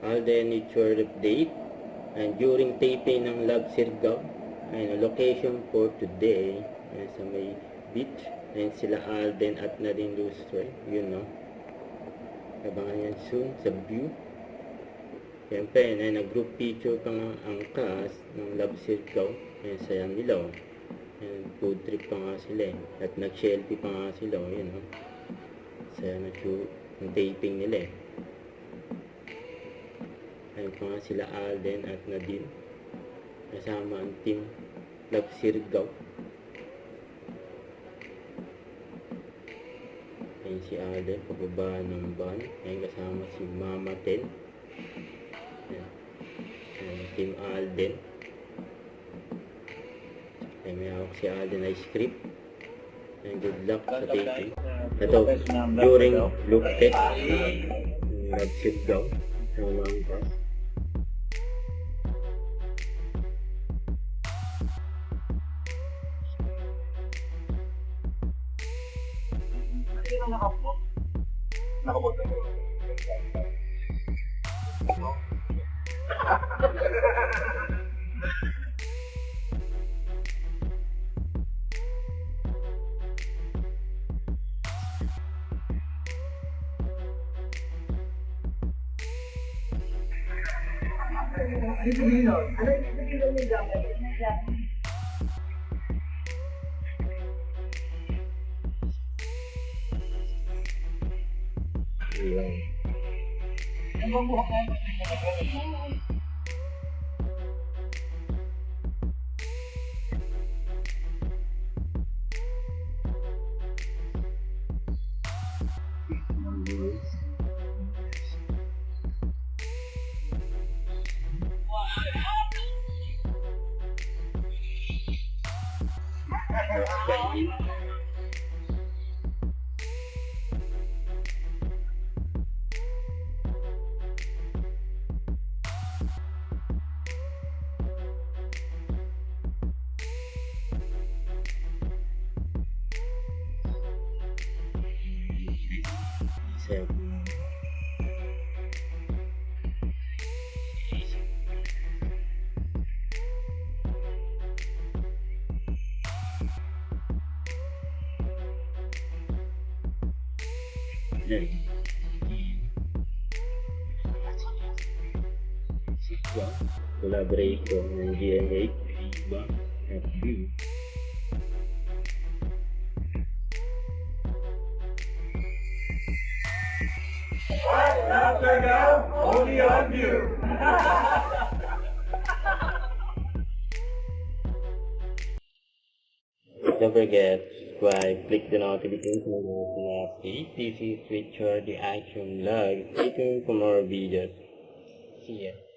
Alden Nature Update. And during taping ng Love Sirgaw, ayun, location for today, ayun, sa may beach, ayun sila Alden at Nadine Lustre, yun no. Abangan yan soon sa view. Siyempre, ayun, nag-group picture pa nga ang cast ng Love Sirgaw, ayun, sayang nila, oh. Ayun, food trip pa nga sila, at nag-selfie pa nga sila, oh, yun no. Sayang na yung taping nila, eh. Ayun pa nga sila Alden at Nadine kasama ang team Love Sirgaw. Ayun si Alden pababa ng van. Ayun kasama si Mama Ten. Ayun team Alden. Ayun may hawak si Alden na script. Ayun good luck sa taping. Ito during look test Love Sirgaw sa mga cast. Nakabot na yun. Ano yung sabihin ng gamay? Collaboration ng GMA Viva at View. After now, only on View. Don't forget, subscribe, click the notification bell to update. This is Richard, the Action Vlog. Stay tuned for more videos. See ya.